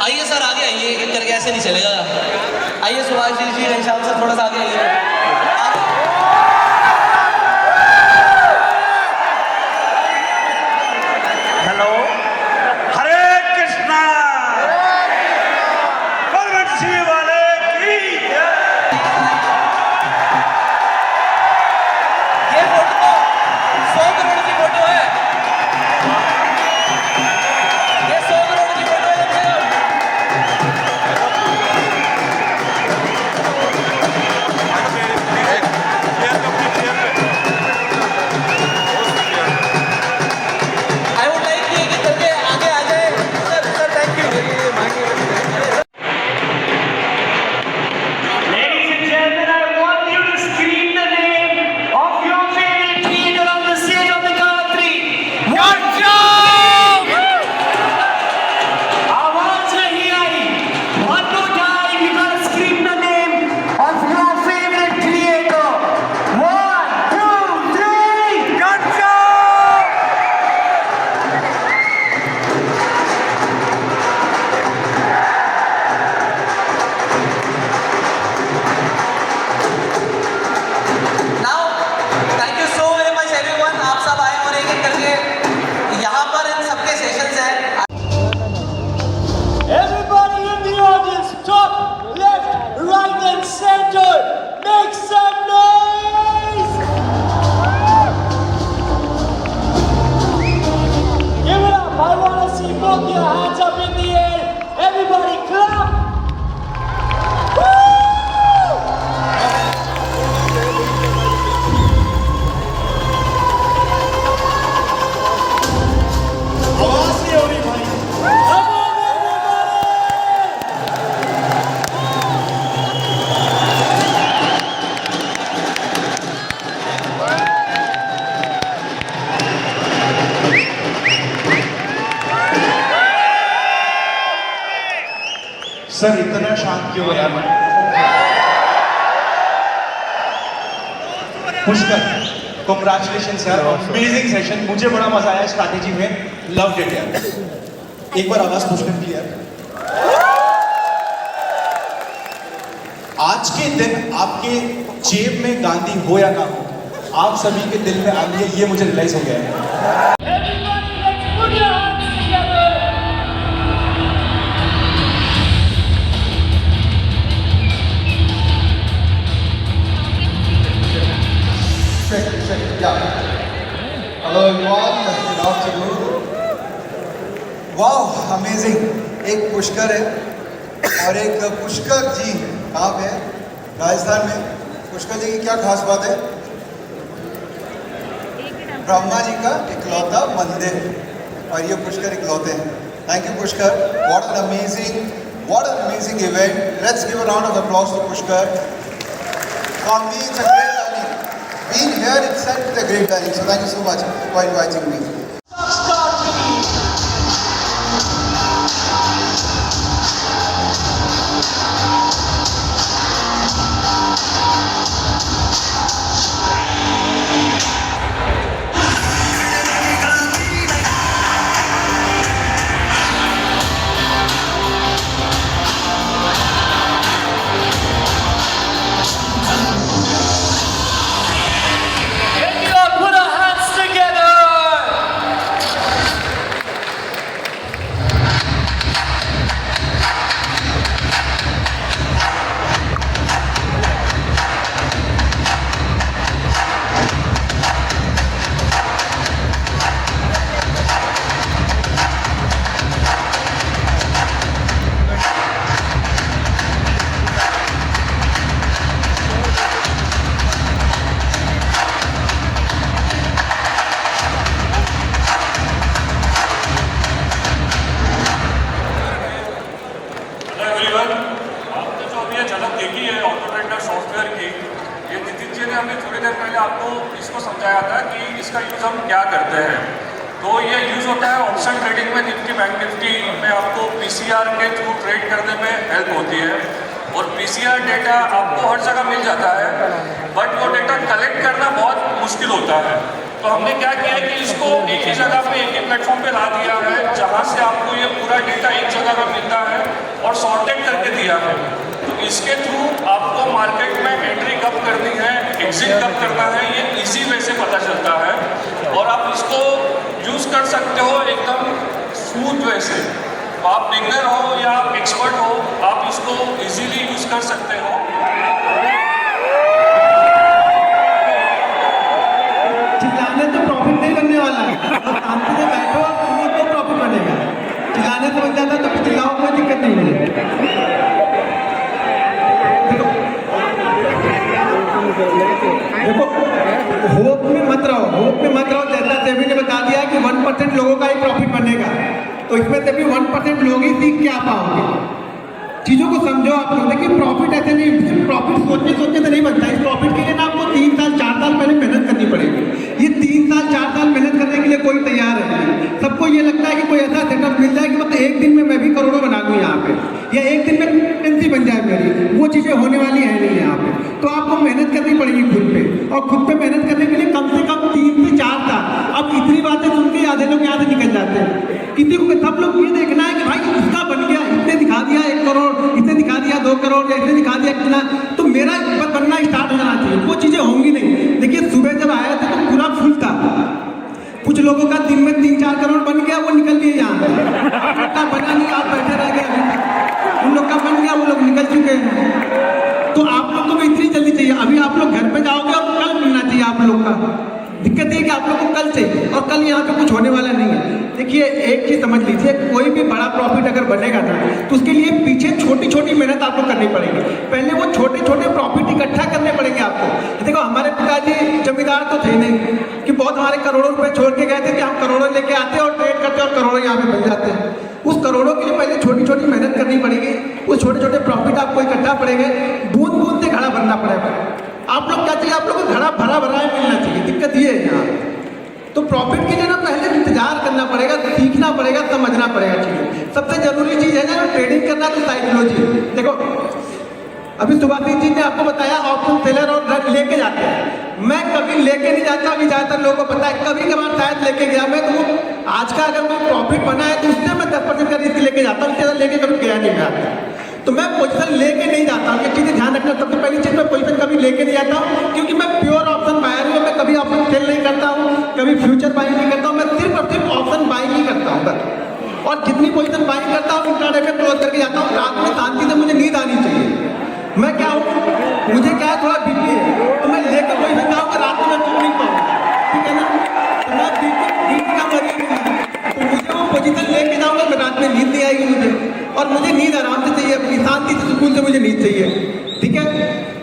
आइए सर आगे आइए, एक करके ऐसे नहीं चलेगा। आइए सुभाष जी घनश्याम सर थोड़ा सा आगे आइए। हेलो, हरे कृष्णा, परमहंसी वाले की ये फोटो 100 करोड़ की फोटो है। ये 100 करोड़ की फोटो है। I would like कि एक करके आगे आ जाए। Sir thank you. Ladies and gentlemen, I want you to scream the name of your favorite creator on the stage on the count of 3. 1, 2. आवाज नहीं आई। One more time, you gotta scream the name of your favorite creator. 1, 2, 3. Gunshot! Now, thank you so very much everyone. आप सब आए और एक एक करके यहाँ पर इन सबके सेशंस हैं। Everybody in the audience, top, left, right and center, make some noise! Give it up, I want to see both your hands up in the air. Everybody clap! Woo! आवाज नहीं हो रही भाई। Come on everybody! सर इतना शांत क्यों है यार? Pushkar, congratulation sir, amazing session, मुझे बड़ा मजा आया स्ट्रैटेजी में, लव इट यार। एक बार आवाज पुष्कर क्लियर। आज के दिन आपके जेब में गांधी हो या ना हो, आप सभी के दिल में आनी है, ये मुझे रियलाइज हो गया है। Everybody, let's put your hands together. Hello everyone, good afternoon. वाह, अमेजिंग। एक पुष्कर है और एक पुष्कर जी कहाँ पे है? राजस्थान में। पुष्कर जी की क्या खास बात है? ब्रह्मा जी का इकलौता मंदिर, और ये पुष्कर इकलौते हैं। Thank you Pushkar, what an amazing event. Let's give a round of applause to Pushkar. For me, it's a great learning. Being here itself is a great learning. So thank you so much for inviting me. Everyone, put our hands together. Hello everyone, आपने जो अभी ये झलक देखी है auto trader software की, ये नितिन जी ने हमें थोड़ी देर पहले आपको इसको समझाया था कि इसका यूज़ हम क्या करते हैं। तो ये यूज़ होता है ऑप्शन ट्रेडिंग में, निफ्टी बैंक निफ्टी में आपको पीसीआर के थ्रू ट्रेड करने में हेल्प होती है। और पीसीआर डेटा आपको हर जगह मिल जाता है, बट वो डेटा कलेक्ट करना बहुत मुश्किल होता है। तो हमने क्या किया है कि इसको एक ही जगह पे, एक ही प्लेटफॉर्म पे ला दिया है, जहाँ से आपको ये पूरा डेटा एक जगह पर मिलता है और सॉर्टेड करके दिया है। तो इसके थ्रू आपको मार्केट में एंट्री कब करनी है, एग्जिट कब करना है, ये इजी वे से पता चलता है। और आप इसको यूज़ कर सकते हो एकदम स्मूथ वे से। आप बिगनर हो या आप एक्सपर्ट हो, आप इसको इजीली यूज़ कर सकते हो। चिल्लाने तो प्रॉफिट नहीं बनने वाला है, और शांति से बैठो और सुनो तो प्रॉफिट बनेगा। चिल्लाने से बन जाता तो चिल्लाओ, कोई दिक्कत नहीं है। देखो, होप में मत रहो। जैसा सेबी ने बता दिया कि 1% लोगों का ही प्रॉफिट बनेगा, तो इसमें से भी 1% लोग ही सीख के आ पाओगे। चीज़ों को समझो आप लोग। देखिए, प्रॉफिट ऐसे नहीं, सिर्फ प्रॉफिट सोचने से नहीं बनता। इस प्रॉफिट के लिए ना आपको 3 साल 4 साल पहले मेहनत करनी पड़ेगी। ये 3 साल 4 साल मेहनत करने के लिए कोई तैयार है? सबको ये लगता है कि कोई ऐसा सेटअप मिल जाए कि मतलब एक दिन में मैं भी करोड़ों बना दूँ यहाँ पे, या एक दिन में करेंसी बन जाए मेरी। वो चीज़ें होने वाली है नहीं यहाँ पे। तो आपको मेहनत करनी पड़ेगी खुद पे, और खुद पे मेहनत करने के लिए कम से कम 3 से 4 साल। अब इतनी बातें सुन के आधे लोग यहाँ से निकल जाते हैं। किसी को सब लोग ये देखना है कि भाई इसका बन गया, इसने दिखा दिया 1 करोड़, इसने दिखा दिया 2 करोड़, या इसने दिखा दिया कितना, तो मेरा बनना स्टार्ट हो जाना चाहिए। वो चीज़ें होंगी नहीं। देखिए, सुबह जब आया था तो पूरा फुल था। कुछ लोगों का दिन में 3-4 करोड़ बन गया, वो निकल गए यहाँ पे। उनका बना नहीं, आप बैठे रह गए अभी। उन लोग का बन गया, वो लोग निकल चुके हैं। तो आप लोग को भी इतनी जल्दी चाहिए। अभी आप लोग घर पे जाओगे और कल मिलना चाहिए आप लोग का। दिक्कत ये है कि आप लोग को कल चाहिए, और कल यहाँ पे कुछ होने वाला नहीं है। देखिए, एक चीज़ समझ लीजिए, कोई भी बड़ा प्रॉफिट अगर बनेगा ना, तो उसके लिए पीछे छोटी छोटी मेहनत आपको करनी पड़ेगी। पहले वो छोटे छोटे प्रॉफिट इकट्ठा करने पड़ेंगे आपको। देखो, हमारे पिताजी जमींदार तो थे नहीं कि बहुत हमारे करोड़ों रुपए छोड़ के गए थे कि हम करोड़ों लेके आते और ट्रेड करते और करोड़ों यहाँ पे मिल जाते हैं। उस करोड़ों के लिए पहले छोटी छोटी मेहनत करनी पड़ेगी। वो छोटे छोटे प्रॉफिट आपको इकट्ठा पड़ेंगे, बूंद बूंद से घड़ा भरना पड़ेगा। आप लोग क्या चाहिए? आप लोग को घड़ा भरा भरा मिलना चाहिए। दिक्कत ये है यहाँ। तो प्रॉफिट के लिए ना पहले इंतजार करना पड़ेगा, सीखना पड़ेगा, समझना पड़ेगा चीज़ें। सबसे जरूरी चीज़ है ना, ट्रेडिंग करना तो साइकोलॉजी। देखो, अभी सुभाषित जी ने आपको बताया ऑप्शन सेलर और लेके जाते हैं। मैं कभी लेके नहीं जाता। अभी ज़्यादातर लोगों को पता है, कभी कभार शायद लेके गया मैं। तो आज का अगर कोई प्रॉफिट बना है तो उससे मैं 10% का रिस्क लेके जाता हूँ, उससे लेके कभी गया नहीं मैं आता। तो मैं पोजीशन लेके नहीं जाता हूँ। ये चीज़ें ध्यान रखना, सबसे पहली चीज़ मैं पोजीशन कभी लेके नहीं जाता हूँ, क्योंकि मैं प्योर ऑप्शन बायर हूँ। मैं कभी ऑप्शन सेल नहीं करता हूँ, कभी फ्यूचर बाइंग नहीं करता हूँ, मैं सिर्फ और सिर्फ ऑप्शन बाइंग ही करता हूँ बस। और जितनी पोजीशन बाइंग करता हूँ इंट्राडे में क्लोज करके जाता हूँ। रात में शांति से मुझे नींद आनी चाहिए। मैं क्या हूँ, मुझे क्या है, थोड़ा बीपी है, तो मैं लेकर पोजीशन जाऊँगा, रात में सो नहीं पाऊँगा, ठीक है ना। तो मैं बीपी का मरीज हूँ, तो मुझे वो पोजीशन लेके जाऊँगा, मैं रात में नींद नहीं आएगी मुझे, और मुझे नींद आराम से चाहिए, अपनी शांति से सुकून से मुझे नींद चाहिए, ठीक है।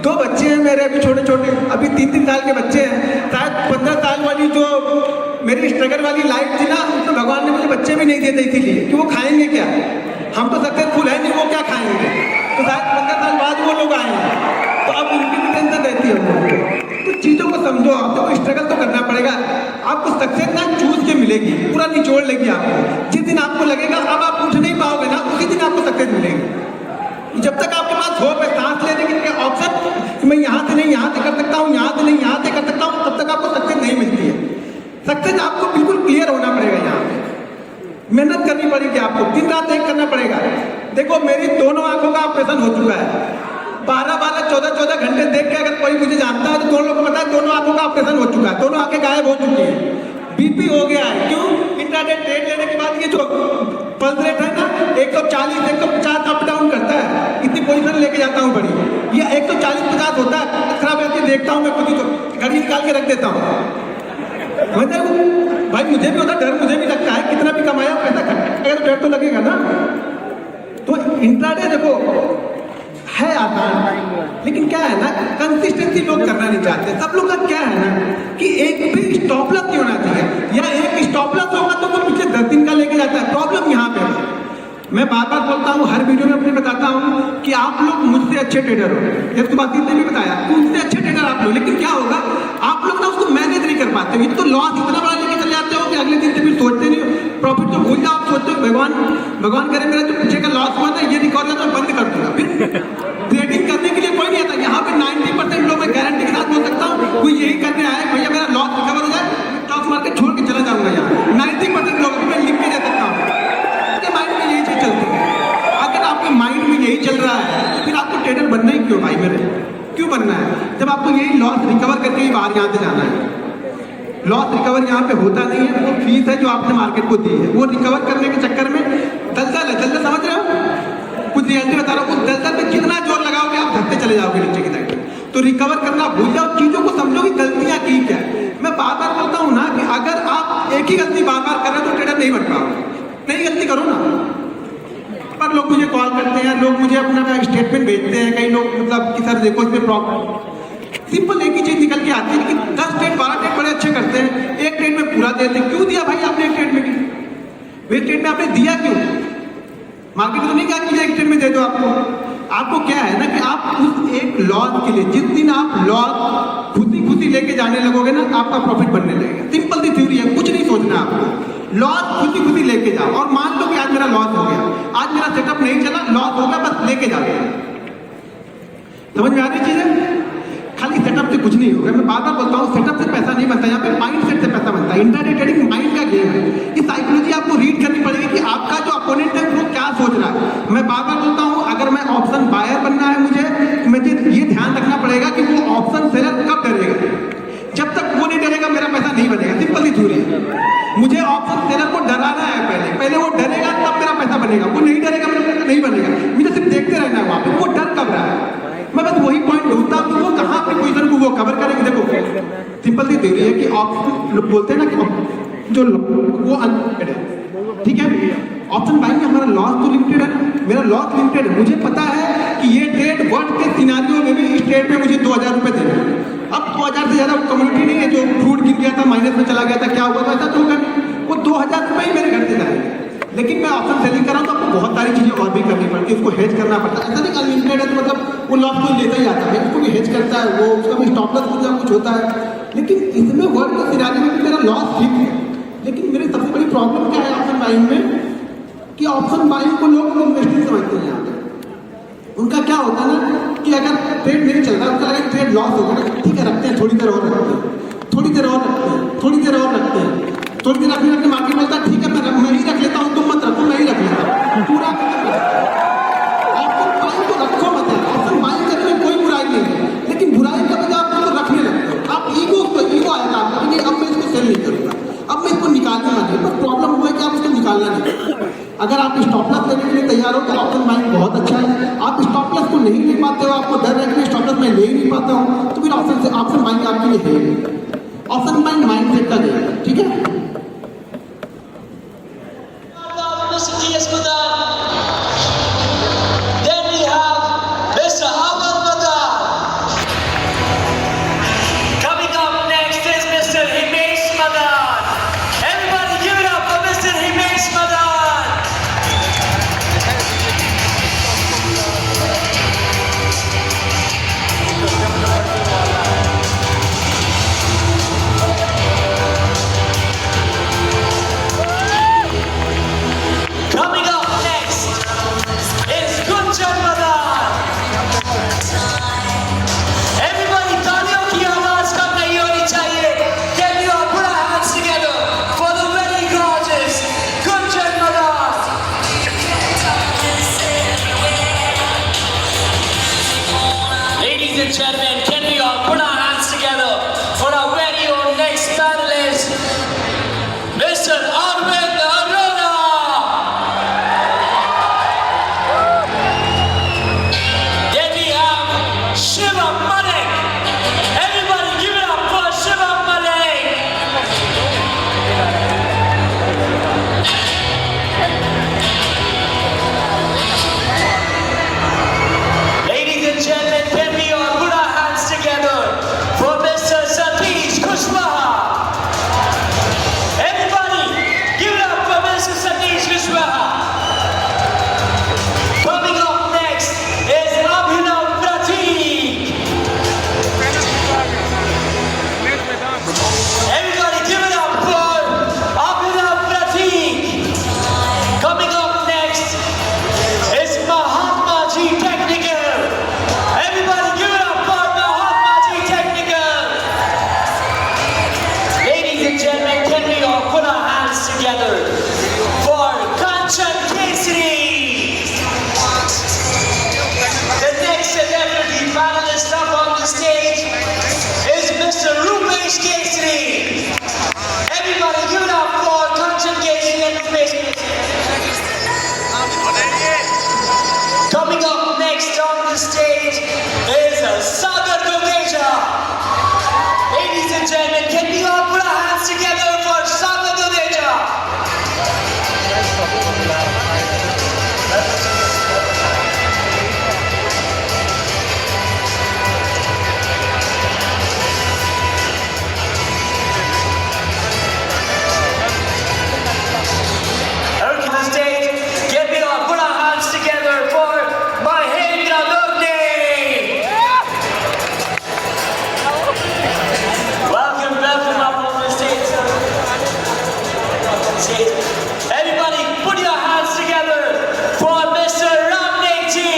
2 बच्चे हैं मेरे अभी छोटे छोटे, अभी 3-3 साल के बच्चे हैं। शायद 15 साल वाली जो मेरी स्ट्रगल वाली लाइफ थी ना, उसमें भगवान ने मुझे बच्चे भी नहीं देते इसीलिए कि वो खाएंगे क्या, हम तो सक्सेसफुल है नहीं, वो क्या खाएंगे। तो शायद 15 साल बाद वो लोग आएंगे, तो अब उनकी भी टेंशन रहती है उनको। तो चीज़ों को समझो, आपको स्ट्रगल तो करना पड़ेगा। आपको सक्सेस ना चूज के मिलेगी, पूरा निचोड़ लेगी आपको। जिस दिन आपको लगेगा अब आप उठ नहीं पाओगे ना, उसी दिन आपको सक्सेस मिलेगी। जब तक आपके पास होप है सांस लेने के ऑप्शन, मैं यहाँ से नहीं यहाँ से कर सकता हूँ, यहाँ से नहीं यहाँ से कर सकता हूँ, तब तक आपको सक्सेस नहीं मिलती है। सक्सेस आपको बिल्कुल क्लियर होना पड़ेगा, यहाँ पे मेहनत करनी पड़ेगी, आपको दिन रात एक करना पड़ेगा। देखो मेरी दोनों आंखों का ऑपरेशन हो चुका है, 12-12, 14-14 घंटे देख के अगर कोई मुझे जानता है तो दोनों लोगों को पता है दोनों आंखों का ऑपरेशन हो चुका है, दोनों आंखें गायब हो चुकी है। बीपी हो गया है, क्यों? इंट्राडे ट्रेड लेने के बाद ये जो पल्स रेट है ना 140 150 अप डाउन करता है, इतनी पोजीशन लेके जाता हूँ बड़ी, ये 140-50 होता है। खराब ऐसे देखता हूँ मैं खुद ही, तो घड़ी निकाल के रख देता हूँ। मतलब भाई मुझे भी होता डर, मुझे भी लगता है कितना भी कमाया पैसा खर्चा तो डर तो लगेगा ना। तो इंट्राडे देखो है आसान, लेकिन क्या है ना, कंसिस्टेंसी लोग करना नहीं चाहते। सब लोग का क्या है ना कि एक भी स्टॉप लॉस नहीं होना चाहिए, या एक स्टॉप लॉस होगा तो वो पिछले 10 दिन का लेके जाता है। प्रॉब्लम यहाँ पे है, मैं बार बार बोलता हूँ, हर वीडियो में अपने बताता हूँ कि आप लोग मुझसे अच्छे ट्रेडर हो। ये तो बात ने भी बताया कि मुझसे अच्छे ट्रेडर आप लोग, लेकिन क्या होगा आप लोग ना उसको मैनेज नहीं कर पाते। ये तो लॉस इतना बड़ा लेके चले जाते हो कि अगले दिन से फिर सोचते नहीं हो, प्रॉफिट तो भूल जाओ, आप सोचते हो भगवान करे मेरा जो पीछे का लॉस हुआ था ये रिकॉर्ड तो बंद कर दूंगा। फिर ट्रेडिंग करने के लिए कोई नहीं आता। यहाँ पे 90% लोग मैं गारंटी के साथ बोल सकता हूँ कोई यही करने आए, भैया मेरा लॉस रिकवर हो जाए, स्टॉक मार्केट छोड़ के चला जाऊंगा। यहाँ 90% लोग मैं लिख के दे सकता हूँ, आपके माइंड में यही चीज चलती है। अगर आपके माइंड में यही चल रहा है तो फिर आपको ट्रेडर बनना ही क्यों भाई मेरे, क्यों बनना है? जब आपको यही लॉस रिकवर करके ही बाहर यहाँ से जाना है। लॉस रिकवर यहाँ पे होता नहीं है, वो फीस है जो आपने मार्केट को दी है, वो रिकवर करने के चक्कर में दलदल है। दलदल समझ रहे हो? कुछ रियलिटी बता रहा हूँ, उस दलदल में जितना जोर लगाओगे आप धक्के चले जाओगे नीचे की साइड। तो रिकवर करना भूल जाओ, चीजों को समझो कि गलतियां की क्या। मैं बार बार बोलता हूँ ना कि अगर आप एक ही गलती बार बार कर रहे हो तो ट्रेडर नहीं बन पाओगे। नई गलती करो ना। पर लोग मुझे कॉल करते हैं, लोग मुझे अपना स्टेटमेंट भेजते हैं, कई लोग मतलब कि सर देखो इसमें प्रॉब्लम। सिंपल एक ही चीज निकल के आती है कि 10 ट्रेड 12 ट्रेड बड़े अच्छे करते हैं, एक ट्रेड में पूरा देते। क्यों दिया भाई आपने एक ट्रेड में? एक ट्रेड में आपने दिया क्यों? मार्केट तो नहीं कहा कि एक ट्रेड में दे दो आपको क्या है ना कि आप उस एक लॉस के लिए, जिस दिन आप लॉस खुशी लेके जाने लगोगे ना, आपका प्रॉफिट बनने लगेगा। सिंपल सी थ्योरी है, कुछ नहीं सोचना आपको। लॉस खुशी लेके जाओ, और मान लो कि आज मेरा लॉस हो गया, आज मेरा सेटअप नहीं चला, लॉस हो गया, बस लेके जाओ। समझ में आ रही चीज है? खाली सेटअप से कुछ नहीं होगा। मैं बार बार बोलता हूँ सेटअप से पैसा नहीं बनता, यहाँ पे माइंड सेट से पैसा बनता है। इंट्राडे ट्रेडिंग माइंड का गेम है। ये साइकोलॉजी आपको रीड करनी पड़ेगी कि आपका जो अपोनेंट है वो क्या सोच रहा है। मैं बार बार बोलता हूँ अगर मैं ऑप्शन बायर बनना है मुझे ये ध्यान रखना पड़ेगा कि वो ऑप्शन सेलर कब डरेगा। जब तक वो नहीं डरेगा मेरा पैसा नहीं बनेगा। सिंपल सी थ्योरी है। मुझे ऑप्शन सेलर को डराना है, पहले वो डरेगा तब मेरा पैसा बनेगा। वो नहीं डरेगा मेरा पैसा नहीं बनेगा। मुझे सिर्फ देखते रहना है वहाँ पे वो डर कब रहा है। मैं बस वही पॉइंट ढूंढता हूँ कि वो कहाँ अपनी पोजीशन को वो कवर करेंगे। देखो सिंपल सी थ्योरी है कि ऑप्शन बोलते हैं ना कि जो वो अनलिमिटेड है, ठीक है। ऑप्शन बाइंग में हमारा लॉस तो लिमिटेड है, मेरा लॉस लिमिटेड है। मुझे पता है कि ये ट्रेड वर्ल्ड के सिनारियो में भी इस ट्रेड में मुझे 2000 रुपये देने हैं। अब 2000 से ज़्यादा कम्युनिटी नहीं है, जो फ्रूट गिर गया था माइनस में चला गया था, क्या हुआ था, ऐसा तो होगा। वो 2000 रुपये ही मेरे घर से जाएंगे। लेकिन मैं ऑप्शन सेलिंग कर रहा हूँ तो आपको बहुत सारी चीज़ें और भी करनी पड़ती है, उसको हेज करना पड़ता है। ऐसा नहीं अनलिमिटेड है तो मतलब वो लॉस कोई लेता ही आता है, उसको भी हेज करता है, वो उसका भी स्टॉप लॉस कुछ होता है। लेकिन इसमें वर्ल्ड के सिनारियो में भी मेरा लॉस ठीक है। लेकिन मेरी सबसे बड़ी प्रॉब्लम क्या है ऑप्शन बाइंग में कि ऑप्शन बाइंग को लोग इन्वेस्टिंग समझते हैं। यहाँ पे उनका क्या होता है ना कि अगर ट्रेड नहीं चल रहा, उनका अगर ट्रेड लॉस होगा ना, ठीक है रखते हैं, थोड़ी देर और रखते हैं, थोड़ी देर और रखते हैं, थोड़ी देर और रखते हैं, थोड़ी देर अपने मार्केट बोलता है ठीक है मैं ही रख लेता हूँ, तुम मत रखो, मैं ही रख लेता हूँ, पूरा आपको रखो मत यार, ऑप्शन बाइंग करने में कोई बुराई नहीं है, लेकिन बुराई का वजह आप उसको रखने लगते हो। आप ईगो आएगा आपका, नहीं अब मैं इसको सेल नहीं करूँगा, अब मैं इसको निकालूंगा नहीं, पर प्रॉब्लम हुआ है कि आप इसको निकालना नहीं। अगर आप स्टॉप लॉस लेने के लिए तैयार हो तो ऑप्शन बाइंग बहुत अच्छा है। आप स्टॉप लॉस को नहीं ले पाते हो, आपको डर है कि स्टॉप लॉस मैं ले ही नहीं पाता हूँ, तो फिर ऑप्शन बाइंग आपके लिए है नहीं। ऑप्शन बाइंग माइंडसेट का गेम है, ठीक है। Mr. Diaz Madan. Then we have Mr. Amal Madan. Coming up next is Mr. Himesh Madan. Everybody give it up for Mr. Himesh Madan. Coming up next is Gunjan Madan. Everybody, तालियों की आवाज कम नहीं होनी चाहिए. Can you all put our hands together for the very gorgeous Gunjan Madan? Ladies and gentlemen, can we all put our hands together for our very own next panelist, Mr. Arvind Arora. Then we have Shiva Malik. Everybody give it up for Shiva Malik. Ladies and gentlemen, can we all put our hands together for Mr. Satish Kushwaha? Everybody, give it up for Mr. Satish Kushwaha. Coming up next is Abhinav Prateek. Everybody, give it up for Abhinav Prateek. Coming up next is Mahatma Ji Technical. Everybody, give it up for Mahatma Ji Technical. Ladies and gentlemen, can we all put our hands together for Kanchan Kesari? The next celebrity panelist up on the stage is Mr. Rupesh Kesari. Everybody give it up for Kanchan Kesari and Rupesh Kesari. Coming up next on the stage is Sagar Dudeja. Ladies and gentlemen, can we all put our hands together for Sagar Dudeja? Okay, to the stage, can we all put our hands together for Mahendra Logne? Welcome up on the stage, sir. Stage. Everybody, put your hands together for Mr. Ramnath Ji.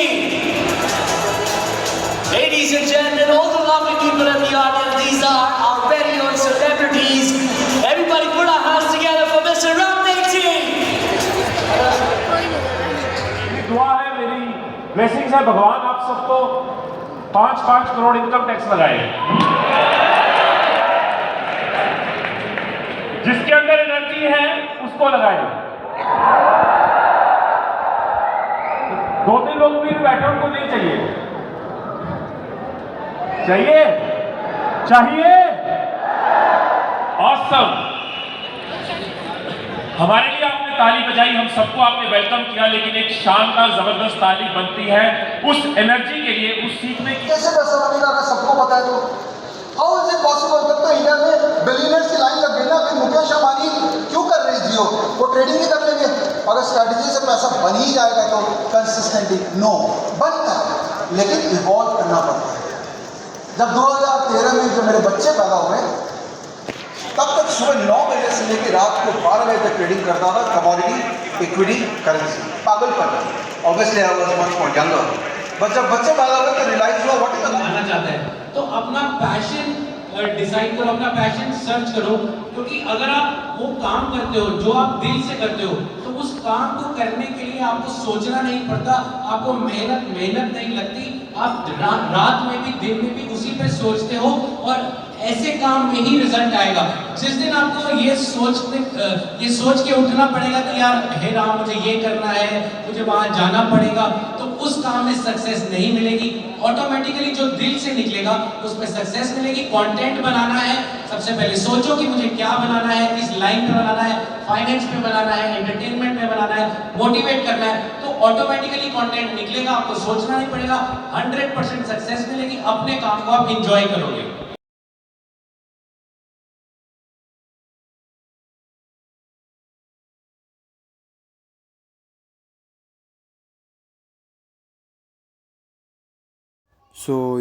Ladies and gentlemen, all the lovely people in the audience, these are our very own celebrities. Everybody, put our hands together for Mr. Ramnath Ji. दुआ है, मेरी blessings है, भगवान आप सबको 5-5 crore income tax लगाए. जिसके अंदर एनर्जी है उसको लगाए. 2-3 लोग भी बैठे, उनको नहीं चाहिए. चाहिए. ऑसम. हमारे लिए आपने ताली बजाई, हम सबको आपने वेलकम किया, लेकिन एक शानदार जबरदस्त ताली बनती है उस एनर्जी के लिए, उस सीखने की. कैसे पैसा बनेगा अगर सबको पता है तो? How is it possible? तब तो इंडिया में बिलियनर्स की लाइन लग गई ना. फिर मुकेश अंबानी क्यों कर रही जियो? वो ट्रेडिंग ही कर लेंगे. अगर स्ट्रैटेजी से पैसा बन ही जाएगा तो कंसिस्टेंटली नो बनता है, लेकिन इवॉल्व करना पड़ता है. जब 2013 में जो मेरे बच्चे पैदा हुए, तब तक सुबह 9 बजे से लेकर रात को 12 बजे तक ट्रेडिंग करता था, कमोडिटी, इक्विटी, करेंसी. पागलपन. Obviously I was much more younger, but जब बच्चे पैदा हुए तो रियलाइज हुआ व्हाट इज आना चाहता है तो अपना पैशन डिसाइड करो, अपना पैशन सर्च करो, क्योंकि अगर आप वो काम करते हो जो आप दिल से करते हो तो तो उस काम को करने के लिए आपको सोचना नहीं पड़ता, आपको मेहनत नहीं लगती, आप रात में भी दिन में भी उसी पे सोचते हो और ऐसे काम में ही रिजल्ट आएगा। जिस दिन आपको ये सोच के उठना पड़ेगा कि यार हे राम मुझे ये करना है, मुझे वहां जाना पड़ेगा, तो उस काम में सक्सेस नहीं मिलेगी। ऑटोमेटिकली जो दिल से निकलेगा उसमें सक्सेस मिलेगी। कंटेंट बनाना है, सबसे पहले सोचो कि मुझे क्या बनाना है, किस लाइन पे बनाना है, फाइनेंस पे बनाना है, एंटरटेनमेंट में बनाना है, मोटिवेट करना है, तो ऑटोमेटिकली कंटेंट निकलेगा, आपको सोचना नहीं पड़ेगा, 100% सक्सेस मिलेगी, अपने काम को आप इंजॉय करोगे।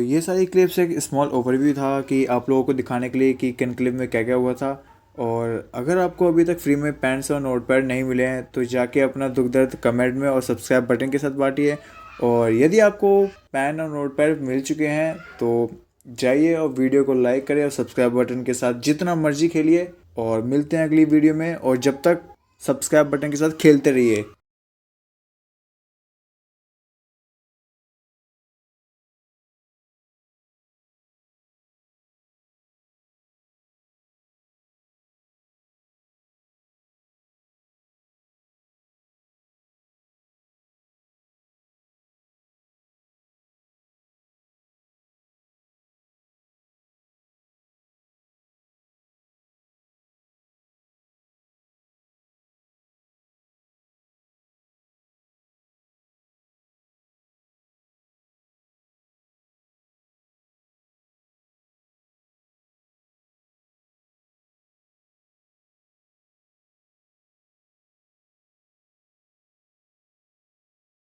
ये सारी क्लिप्स एक स्मॉल ओवरव्यू था कि आप लोगों को दिखाने के लिए कि कनक्लेव में क्या क्या हुआ था। और अगर आपको अभी तक फ्री में पेन्स और नोटपैड नहीं मिले हैं तो जाके अपना दुख दर्द कमेंट में और सब्सक्राइब बटन के साथ बांटिए। और यदि आपको पेन और नोटपैड मिल चुके हैं तो जाइए और वीडियो को लाइक करें और सब्सक्राइब बटन के साथ जितना मर्जी खेलिए। और मिलते हैं अगली वीडियो में, और जब तक सब्सक्राइब बटन के साथ खेलते रहिए।